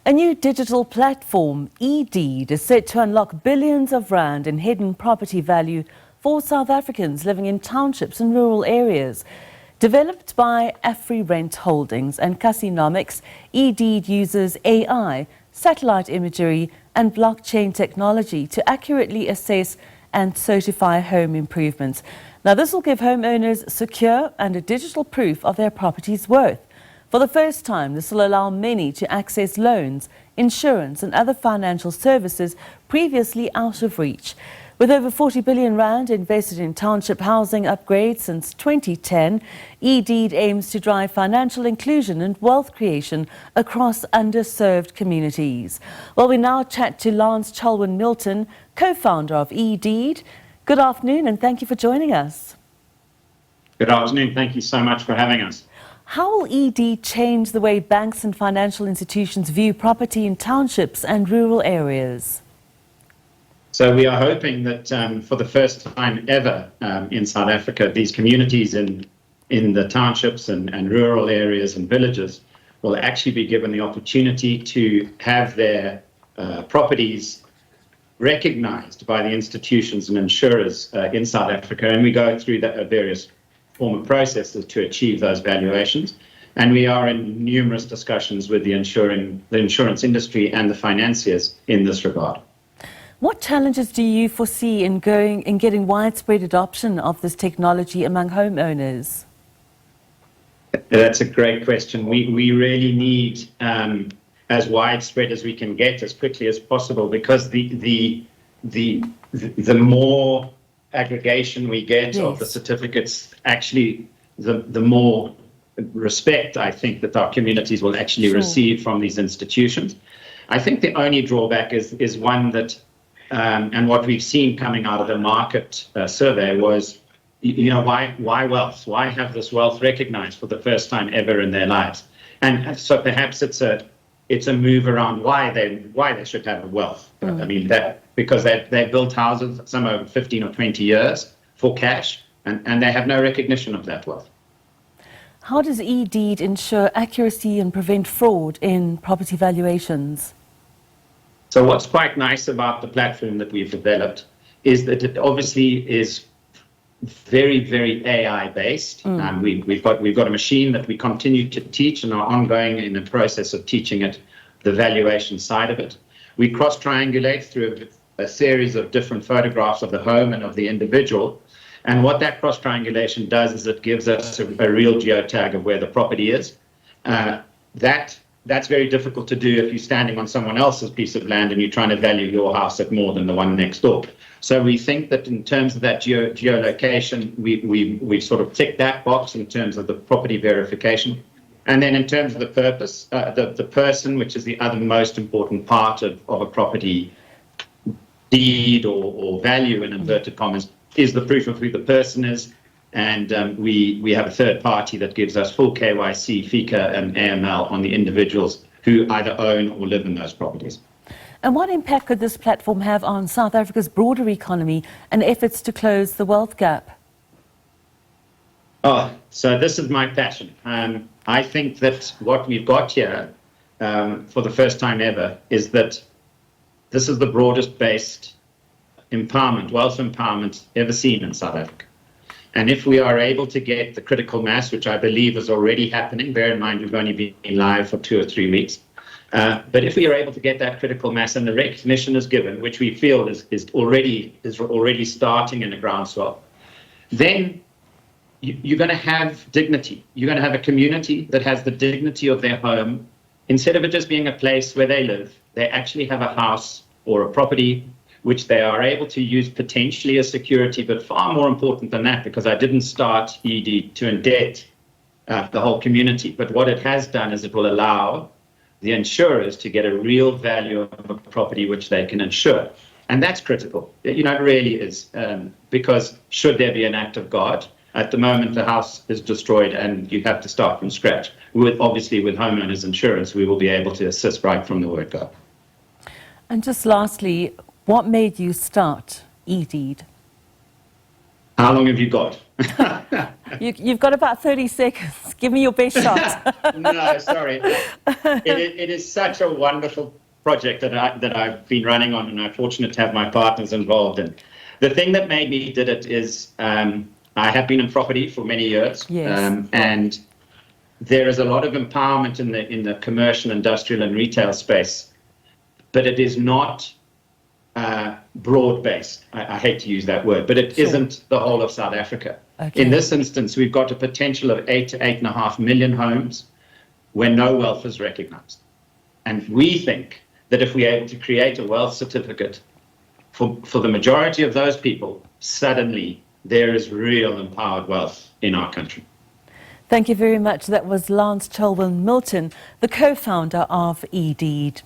A new digital platform, eDeed, is set to unlock billions of rand in hidden property value for South Africans living in townships and rural areas. Developed by Afri-rent Holdings and Kasi-Nomics, eDeed uses AI, satellite imagery and blockchain technology to accurately assess and certify home improvements. Now, this will give homeowners secure and a digital proof of their property's worth. For the first time, this will allow many to access loans, insurance and other financial services previously out of reach. With over 40 billion rand invested in township housing upgrades since 2010, eDeed aims to drive financial inclusion and wealth creation across underserved communities. Well, we now chat to Chalwin-Milton, co-founder of eDeed. Good afternoon and thank you for joining us. Good afternoon. Thank you so much for having us. How will eDeed change the way banks and financial institutions view property in townships and rural areas? So we are hoping that for the first time ever in South Africa, these communities in the townships and rural areas and villages will actually be given the opportunity to have their properties recognized by the institutions and insurers in South Africa. And we go through various formal processes to achieve those valuations. And we are in numerous discussions with the insurance industry and the financiers in this regard. What challenges do you foresee in getting widespread adoption of this technology among homeowners? That's a great question. We really need as widespread as we can get as quickly as possible, because the more aggregation we get of the certificates, actually the more respect I think that our communities will actually receive from these institutions. I think the only drawback is one that and what we've seen coming out of the market survey was, why wealth? Why have this wealth recognized for the first time ever in their lives? And so perhaps it's a move around why they should have a wealth. I mean, because they built houses, some over 15 or 20 years for cash, and they have no recognition of that wealth. How does eDeed ensure accuracy and prevent fraud in property valuations? So what's quite nice about the platform that we've developed is that it obviously is very, very AI based. We've got a machine that we continue to teach and are ongoing in the process of teaching it the valuation side of it. We cross-triangulate through a series of different photographs of the home and of the individual. And what that cross-triangulation does is it gives us a real geotag of where the property is. That's very difficult to do if you're standing on someone else's piece of land and you're trying to value your house at more than the one next door. So we think that in terms of that geolocation, we've sort of ticked that box in terms of the property verification. And then in terms of the purpose, the person, which is the other most important part of a property deed or value in inverted commas, is the proof of who the person is. And we have a third party that gives us full KYC, FICA and AML on the individuals who either own or live in those properties. And what impact could this platform have on South Africa's broader economy and efforts to close the wealth gap? Oh, so this is my passion. I think that what we've got here for the first time ever is that this is the broadest based empowerment, wealth empowerment ever seen in South Africa. And if we are able to get the critical mass, which I believe is already happening, bear in mind we've only been live for 2 or 3 weeks, but if we are able to get that critical mass and the recognition is given, which we feel is already starting in a groundswell, then you're going to have dignity. You're going to have a community that has the dignity of their home. Instead of it just being a place where they live, they actually have a house or a property which they are able to use potentially as security, but far more important than that, because I didn't start eDeed to indebt the whole community. But what it has done is it will allow the insurers to get a real value of a property which they can insure. And that's critical. It really is, because should there be an act of God, at the moment the house is destroyed and you have to start from scratch. Obviously with homeowners insurance, we will be able to assist right from the word go. And just lastly, what made you start eDeed? How long have you got? You've got about 30 seconds. Give me your best shot. No, sorry. It is such a wonderful project that I've been running on, and I'm fortunate to have my partners involved in. The thing that made me did it is I have been in property for many years, Yes. and there is a lot of empowerment in the commercial, industrial, and retail space, but it is not broad-based. I hate to use that word, but it isn't the whole of South Africa. Okay. In this instance, we've got a potential of 8 to 8.5 million homes where no wealth is recognized. And we think that if we're able to create a wealth certificate for the majority of those people, suddenly there is real empowered wealth in our country. Thank you very much. That was Lance Chalwin-Milton, the co-founder of eDeed.